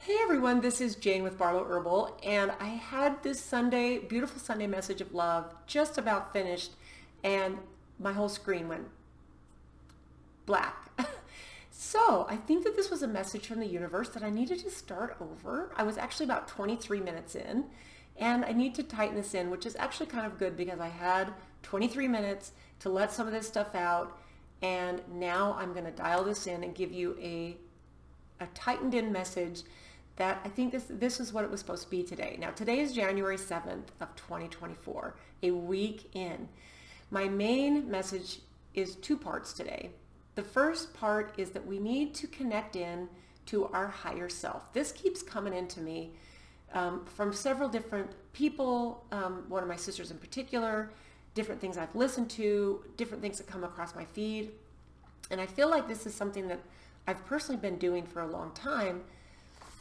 Hey everyone, this is Jane with Barlow Herbal, and I had this Sunday, beautiful Sunday message of love just about finished, and my whole screen went black. So I think that this was a message from the universe that I needed to start over. I was actually about 23 minutes in, and I need to tighten this in, which is actually kind of good because I had 23 minutes to let some of this stuff out, and now I'm going to dial this in and give you a tightened in message that I think this is what it was supposed to be today. Now today is January 7th of 2024, a week in. My main message is two parts today. The first part is that we need to connect in to our higher self. This keeps coming into me from several different people, one of my sisters in particular, different things I've listened to, different things that come across my feed. And I feel like this is something that I've personally been doing for a long time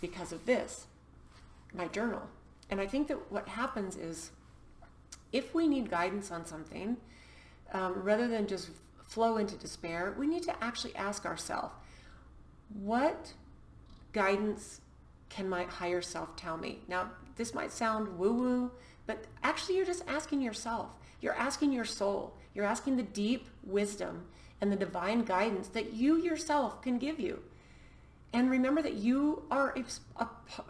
because of this, my journal. And I think that what happens is if we need guidance on something, rather than just flow into despair, we need to actually ask ourselves, what guidance can my higher self tell me? Now, this might sound woo-woo, but actually you're just asking yourself. You're asking your soul. You're asking the deep wisdom and the divine guidance that you yourself can give you. And remember that you are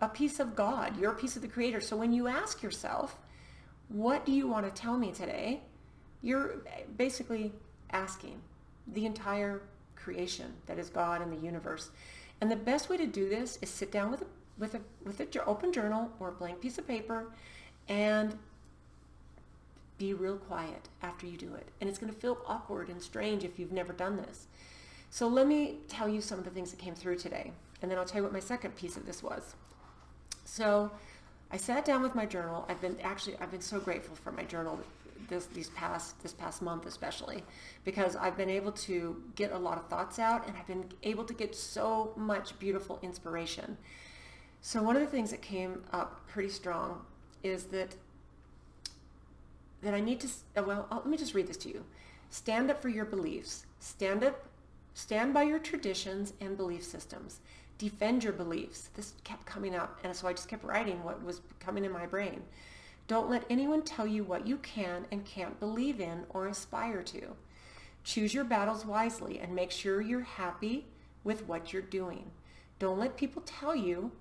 a piece of God. You're a piece of the Creator. So when you ask yourself, what do you want to tell me today? You're basically asking the entire creation that is God and the universe. And the best way to do this is sit down with an open journal or a blank piece of paper and be real quiet after you do it. And it's going to feel awkward and strange if you've never done this. So let me tell you some of the things that came through today, and then I'll tell you what my second piece of this was. So I sat down with my journal. I've been so grateful for my journal this past month especially, because I've been able to get a lot of thoughts out, and I've been able to get so much beautiful inspiration. So one of the things that came up pretty strong is that I need to, let me just read this to you. Stand up for your beliefs. Stand by your traditions and belief systems. Defend your beliefs. This kept coming up, and so I just kept writing what was coming in my brain. Don't let anyone tell you what you can and can't believe in or aspire to. Choose your battles wisely and make sure you're happy with what you're doing. Don't let people tell you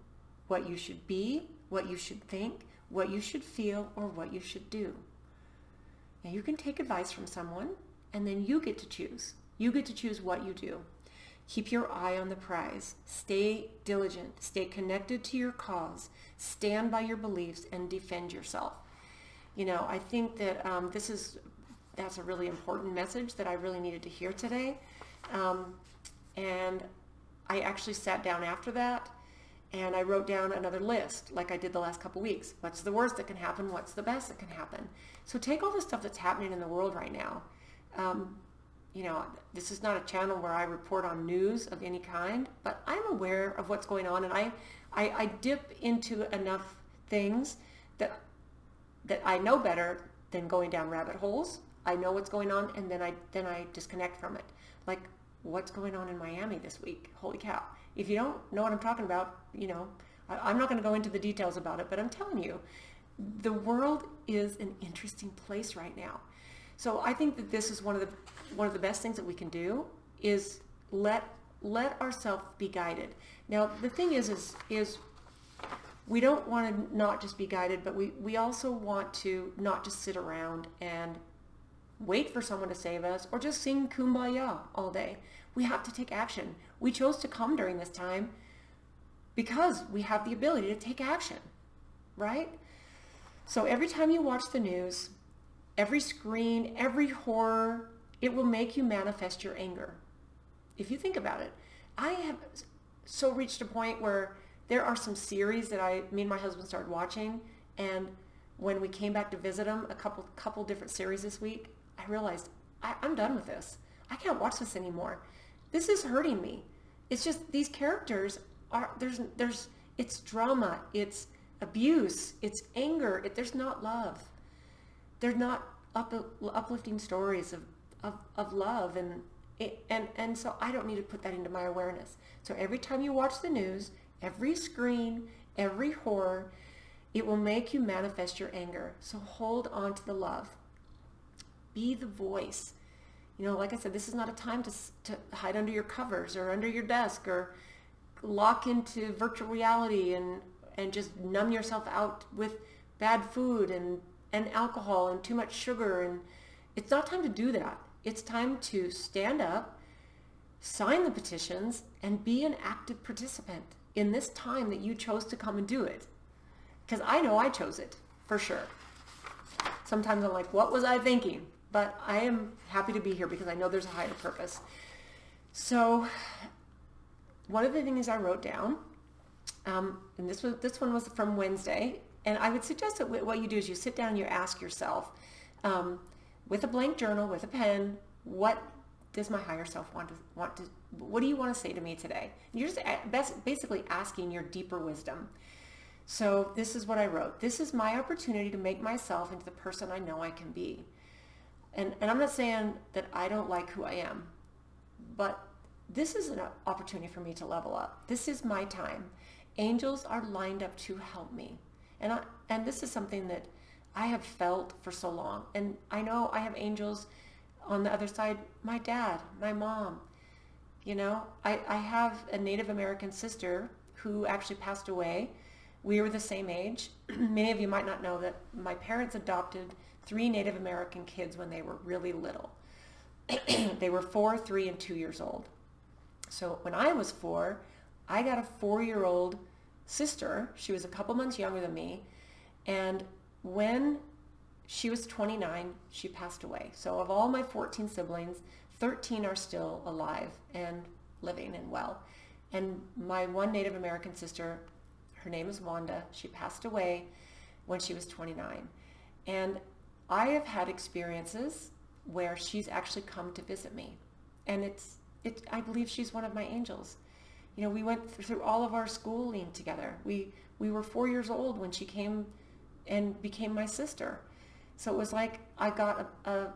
what you should be, what you should think, what you should feel, or what you should do. Now you can take advice from someone, and then you get to choose. You get to choose what you do. Keep your eye on the prize. Stay diligent. Stay connected to your cause. Stand by your beliefs and defend yourself. You know, I think that that's a really important message that I really needed to hear today. And I actually sat down after that and I wrote down another list like I did the last couple weeks. What's the worst that can happen? What's the best that can happen? So take all the stuff that's happening in the world right now. You know, this is not a channel where I report on news of any kind, but I'm aware of what's going on, and I dip into enough things that I know better than going down rabbit holes. I know what's going on, and then I disconnect from it. Like, what's going on in Miami this week? Holy cow. If you don't know what I'm talking about, you know, I'm not going to go into the details about it, but I'm telling you, the world is an interesting place right now. So I think that this is one of the best things that we can do is let ourselves be guided. Now the thing is we don't want to not just be guided, but we also want to not just sit around and wait for someone to save us or just sing Kumbaya all day. We have to take action. We chose to come during this time because we have the ability to take action, right? So every time you watch the news, every screen, every horror, it will make you manifest your anger. If you think about it, I have so reached a point where there are some series that me and my husband started watching, and when we came back to visit him, a couple different series this week, I realized I'm done with this. I can't watch this anymore. This is hurting me. It's just these characters it's drama, it's abuse, it's anger. There's not love. They're not uplifting stories of love, and so I don't need to put that into my awareness. So every time you watch the news, Every screen, every horror, it will make you manifest your anger. So hold on to the love. Be the voice. Like I said, this is not a time to hide under your covers or under your desk or lock into virtual reality and just numb yourself out with bad food and alcohol and too much sugar. And it's not time to do that. It's time to stand up, sign the petitions, and be an active participant in this time that you chose to come and do it. Because I know I chose it, for sure. Sometimes I'm like, what was I thinking? But I am happy to be here because I know there's a higher purpose. So one of the things I wrote down, and this one was from Wednesday, and I would suggest that what you do is you sit down and you ask yourself, with a blank journal, with a pen, what does my higher self want to, what do you want to say to me today? You're just basically asking your deeper wisdom. So this is what I wrote. This is my opportunity to make myself into the person I know I can be. And I'm not saying that I don't like who I am, but this is an opportunity for me to level up. This is my time. Angels are lined up to help me. And this is something that I have felt for so long. And I know I have angels on the other side, my dad, my mom. I have a Native American sister who actually passed away. We were the same age. Many of you might not know that my parents adopted 3 Native American kids when they were really little. They were 4, 3, and 2 years old. So when I was 4, I got a 4-year-old sister. She was a couple months younger than me. And when she was 29, she passed away. So of all my 14 siblings, 13 are still alive and living and well. And my one Native American sister, her name is Wanda. She passed away when she was 29. And I have had experiences where she's actually come to visit me. And I believe she's one of my angels. We went through all of our schooling together. We were 4 years old when she came and became my sister. So it was like I got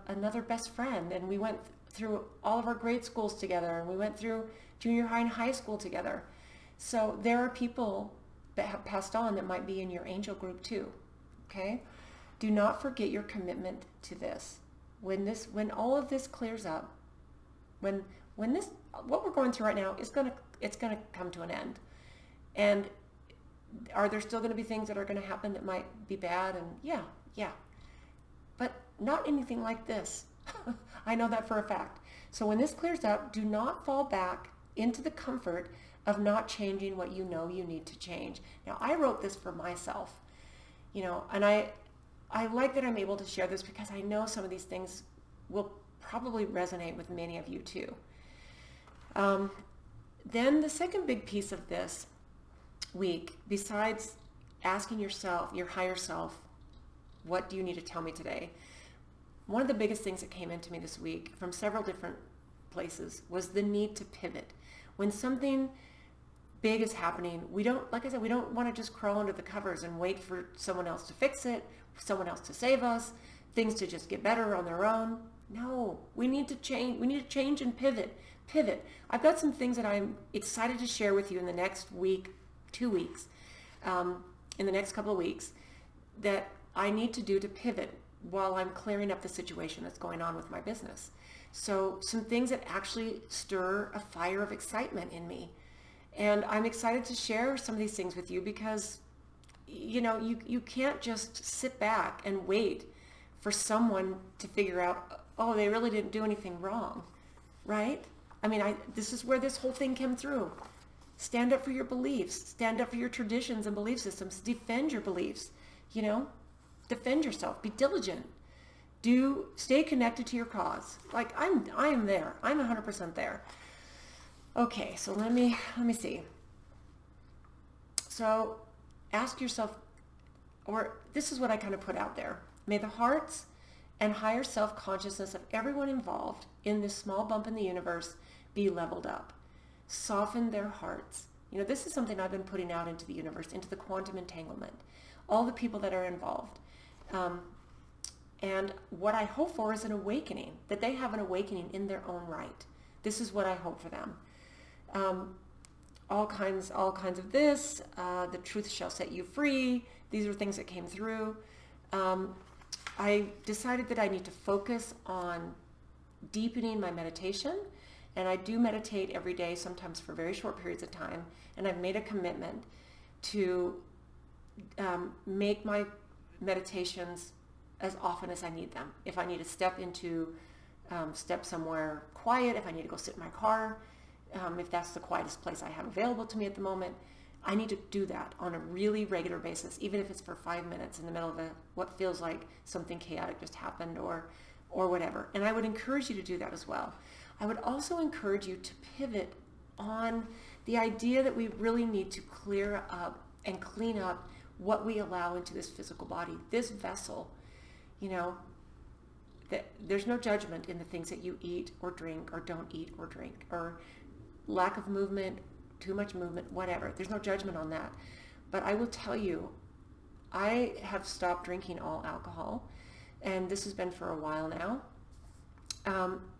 another best friend, and we went through all of our grade schools together, and we went through junior high and high school together. So there are people that have passed on that might be in your angel group too. Okay? Do not forget your commitment to this. When all of this clears up, when this, what we're going through right now it's gonna come to an end. And are there still going to be things that are going to happen that might be bad? And yeah, but not anything like this. I know that for a fact. So when this clears up, do not fall back into the comfort of not changing what you know you need to change. Now, I wrote this for myself, and I like that I'm able to share this because I know some of these things will probably resonate with many of you too. Then the second big piece of this week, besides asking yourself, your higher self, what do you need to tell me today? One of the biggest things that came into me this week from several different places was the need to pivot. When something big is happening, we don't want to just crawl under the covers and wait for someone else to fix it, someone else to save us, things to just get better on their own. No, we need to change. We need to change and pivot. I've got some things that I'm excited to share with you in the next week, 2 weeks, in the next couple of weeks, that I need to do to pivot while I'm clearing up the situation that's going on with my business. So some things that actually stir a fire of excitement in me. And I'm excited to share some of these things with you because, you can't just sit back and wait for someone to figure out, oh, they really didn't do anything wrong, right? This is where this whole thing came through. Stand up for your beliefs. Stand up for your traditions and belief systems. Defend your beliefs, defend yourself. Be diligent. Stay connected to your cause. Like I am there. I'm 100% there. Okay, so let me see. So ask yourself, or this is what I kind of put out there. May the hearts and higher self-consciousness of everyone involved in this small bump in the universe be leveled up. Soften their hearts. This is something I've been putting out into the universe, into the quantum entanglement. All the people that are involved. And what I hope for is an awakening, that they have an awakening in their own right. This is what I hope for them. all kinds of this. The truth shall set you free. These are things that came through. I decided that I need to focus on deepening my meditation, and I do meditate every day, sometimes for very short periods of time, and I've made a commitment to make my meditations as often as I need them. If I need to step somewhere quiet, if I need to go sit in my car, if that's the quietest place I have available to me at the moment, I need to do that on a really regular basis, even if it's for 5 minutes in the middle of what feels like something chaotic just happened or whatever. And I would encourage you to do that as well. I would also encourage you to pivot on the idea that we really need to clear up and clean up what we allow into this physical body, this vessel. There's no judgment in the things that you eat or drink or don't eat or drink, or lack of movement, too much movement, whatever. There's no judgment on that. But I will tell you, I have stopped drinking all alcohol, and this has been for a while now.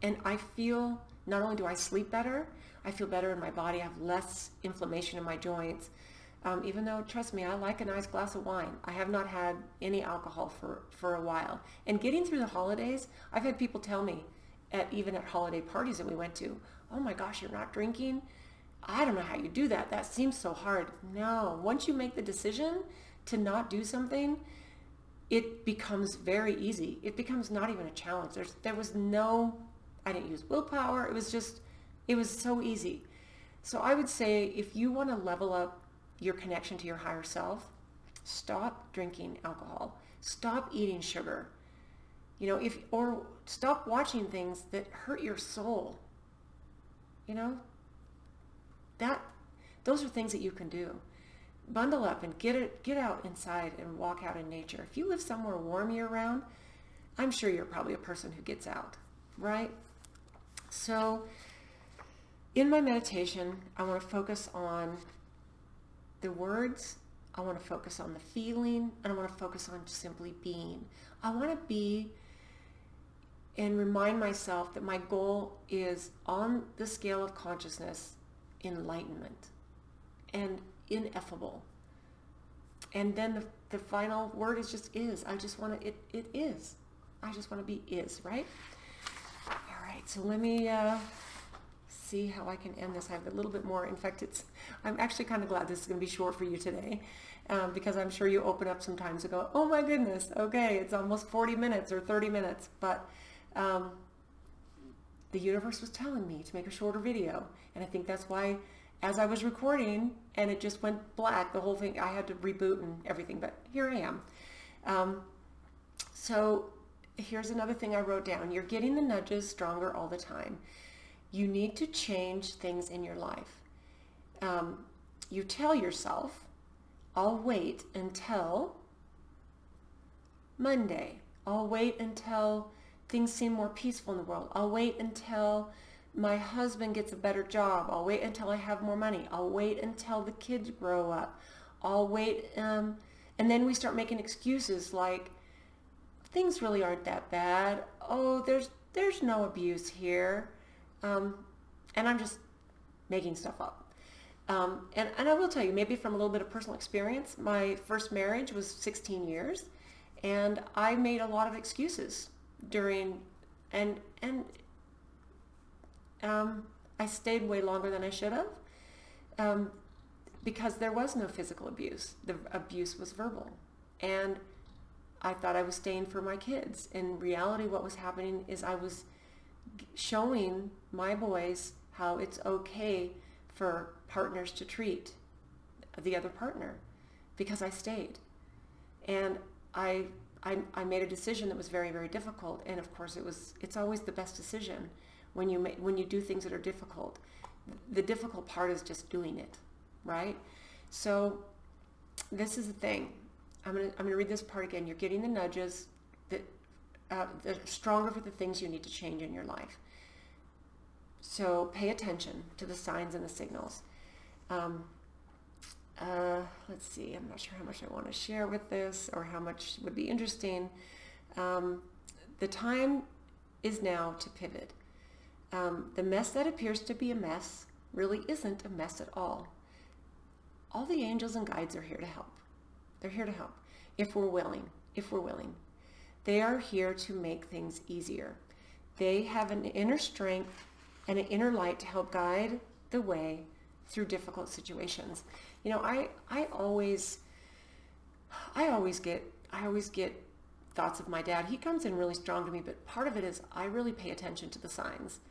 And I feel, not only do I sleep better, I feel better in my body. I have less inflammation in my joints. Even though, trust me, I like a nice glass of wine. I have not had any alcohol for a while. And getting through the holidays, I've had people tell me, even at holiday parties that we went to, oh my gosh, you're not drinking? I don't know how you do that. That seems so hard. No, once you make the decision to not do something, it becomes very easy. It becomes not even a challenge. I didn't use willpower. It was so easy. So I would say, if you want to level up your connection to your higher self, stop drinking alcohol. Stop eating sugar. Or stop watching things that hurt your soul. Those are things that you can do. Bundle up and get out inside and walk out in nature. If you live somewhere warm year-round, I'm sure you're probably a person who gets out, right? So in my meditation, I want to focus on the words, I want to focus on the feeling, and I want to focus on simply being. I want to be and remind myself that my goal is, on the scale of consciousness, enlightenment and ineffable. And then the final word is just is. I just want to, it is. I just want to be is, right? All right, so let me see how I can end this. I have a little bit more. In fact, I'm actually kind of glad this is going to be short for you today, because I'm sure you open up sometimes and go, oh my goodness, okay, it's almost 40 minutes or 30 minutes. But the universe was telling me to make a shorter video. And I think that's why, as I was recording and it just went black, the whole thing, I had to reboot and everything, but here I am. So here's another thing I wrote down. You're getting the nudges stronger all the time. You need to change things in your life. You tell yourself, I'll wait until Monday. I'll wait until things seem more peaceful in the world. I'll wait until my husband gets a better job. I'll wait until I have more money. I'll wait until the kids grow up. I'll wait, and then we start making excuses like, things really aren't that bad. Oh, there's no abuse here. And I'm just making stuff up. And I will tell you, maybe from a little bit of personal experience, my first marriage was 16 years, and I made a lot of excuses during, and I stayed way longer than I should have, because there was no physical abuse. The abuse was verbal. And I thought I was staying for my kids. In reality, what was happening is I was showing my boys how it's okay for partners to treat the other partner, because I stayed. And I made a decision that was very, very difficult. And of course, it's always the best decision when you do things that are difficult. The difficult part is just doing it, right? So this is the thing. I'm gonna read this part again. You're getting the nudges that are stronger for the things you need to change in your life. So pay attention to the signs and the signals. Let's see, I'm not sure how much I want to share with this or how much would be interesting. The time is now to pivot. The mess that appears to be a mess really isn't a mess at all. all the angels and guides are here to help. They're here to help if we're willing. If we're willing. They are here to make things easier. They have an inner strength and an inner light to help guide the way through difficult situations. You know, I always get thoughts of my dad. He comes in really strong to me, but part of it is I really pay attention to the signs.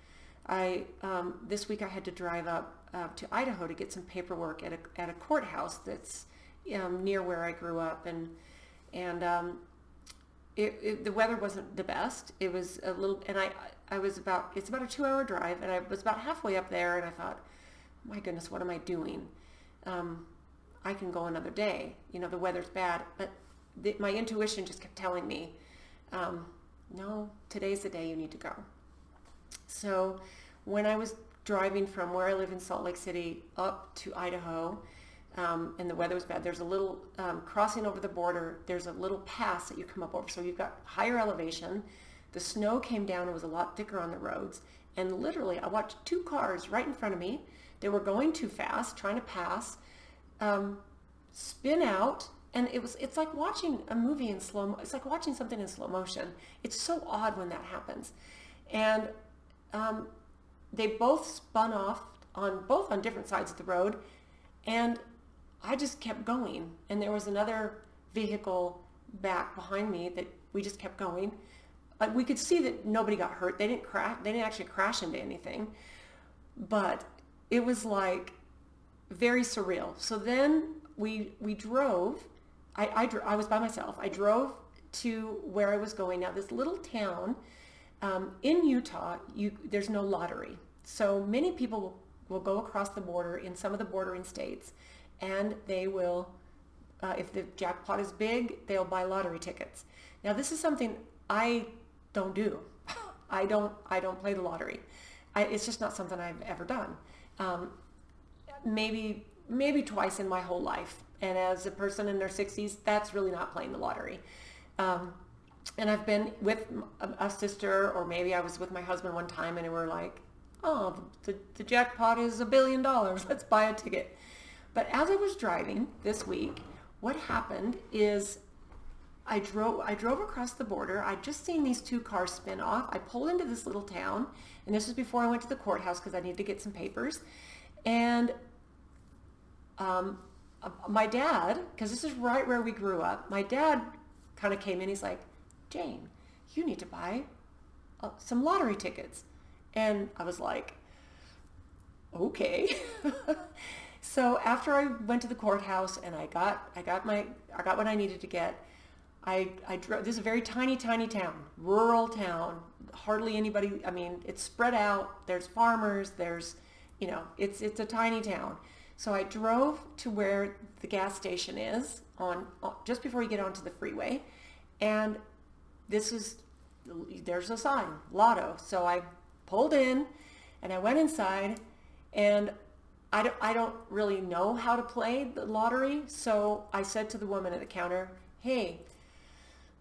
This week I had to drive up to Idaho to get some paperwork at a courthouse that's near where I grew up, and the weather wasn't the best. It was a little, and it's about a 2-hour drive, and I was about halfway up there, and I thought, my goodness, what am I doing? I can go another day. You know, the weather's bad, but my intuition just kept telling me, no, today's the day you need to go. So when I was driving from where I live in Salt Lake City up to Idaho, and the weather was bad, there's a little crossing over the border, there's a little pass that you come up over. So you've got higher elevation. The snow came down and was a lot thicker on the roads. And literally, I watched 2 cars right in front of me. They were going too fast, trying to pass, spin out. And it's like watching a movie in it's like watching something in slow motion. It's so odd when that happens. And they both spun off both on different sides of the road. And I just kept going. And there was another vehicle back behind me that we just kept going. We could see that nobody got hurt. They didn't crash. They didn't actually crash into anything. But it was like very surreal. So then we drove. I was by myself. I drove to where I was going. Now, this little town in Utah, there's no lottery. So many people will go across the border in some of the bordering states, and they will, if the jackpot is big, they'll buy lottery tickets. Now, this is something I don't do. I don't play the lottery. It's just not something I've ever done. Maybe twice in my whole life. And as a person in their 60s, that's really not playing the lottery. And I've been with a sister, or maybe I was with my husband one time, and we're like, oh, the jackpot is $1 billion. Let's buy a ticket. But as I was driving this week, what happened is I drove across the border. I'd just seen these 2 cars spin off. I pulled into this little town, and this was before I went to the courthouse because I needed to get some papers. And my dad, because this is right where we grew up, my dad kind of came in. He's like, Jane, you need to buy some lottery tickets. And I was like, okay. So after I went to the courthouse and I got what I needed to get, I drove. This is a very tiny town, rural town. Hardly anybody. I mean, it's spread out. There's farmers. It's a tiny town. So I drove to where the gas station is just before you get onto the freeway, and there's a sign, Lotto. So I pulled in, and I went inside, and I don't really know how to play the lottery. So I said to the woman at the counter, hey,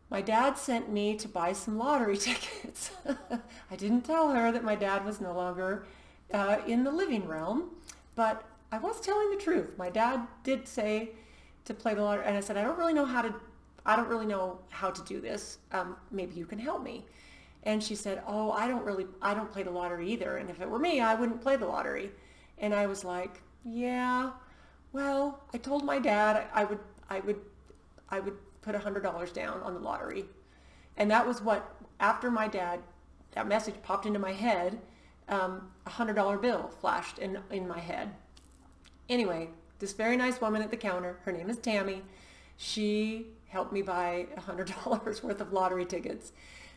my dad sent me to buy some lottery tickets. I didn't tell her that my dad was no longer in the living realm, but I was telling the truth. My dad did say to play the lottery, and I said, I don't really know how to do this. Maybe you can help me. And she said, oh, I don't play the lottery either. And if it were me, I wouldn't play the lottery. And I was like, yeah, well, I told my dad I would put $100 down on the lottery. And that was after my dad, that message popped into my head, $100 bill flashed in my head. Anyway, this very nice woman at the counter, her name is Tammy, she helped me buy $100 worth of lottery tickets.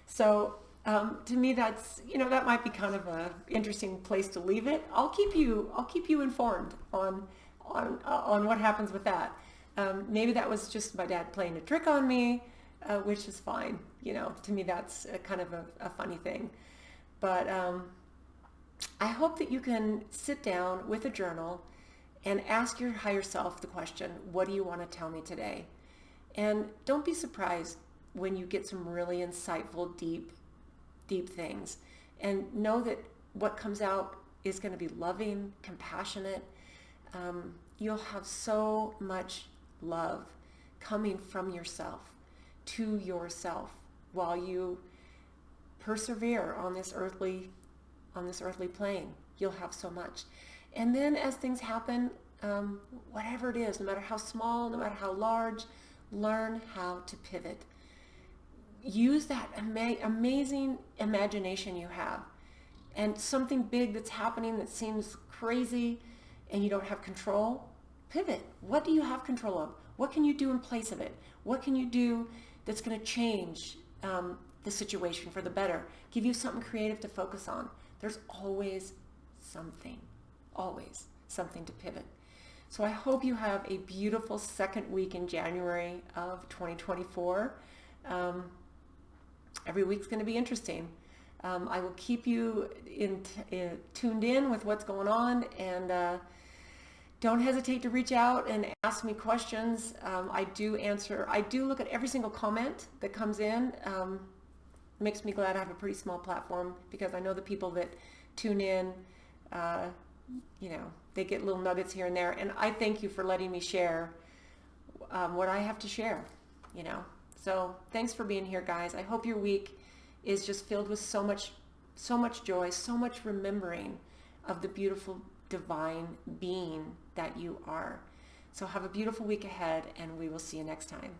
So to me, that's, that might be kind of a interesting place to leave it. I'll keep you informed on what happens with that. Maybe that was just my dad playing a trick on me, which is fine. To me, that's kind of a funny thing. But I hope that you can sit down with a journal and ask your higher self the question, what do you want to tell me today? And don't be surprised when you get some really insightful, deep things. And know that what comes out is going to be loving, compassionate, you'll have so much love coming from yourself to yourself while you persevere on this earthly plane. You'll have so much. And then as things happen, whatever it is, no matter how small, no matter how large, learn how to pivot. Use that amazing imagination you have, and something big that's happening that seems crazy and you don't have control, pivot. What do you have control of? What can you do in place of it? What can you do that's going to change the situation for the better? Give you something creative to focus on. There's always something to pivot. So I hope you have a beautiful second week in January of 2024. Every week's going to be interesting. I will keep you tuned in with what's going on, and don't hesitate to reach out and ask me questions. I do look at every single comment that comes in. Makes me glad I have a pretty small platform, because I know the people that tune in, they get little nuggets here and there, and I thank you for letting me share what I have to share, So thanks for being here, guys. I hope your week is just filled with so much joy, so much remembering of the beautiful divine being that you are. So have a beautiful week ahead, and we will see you next time.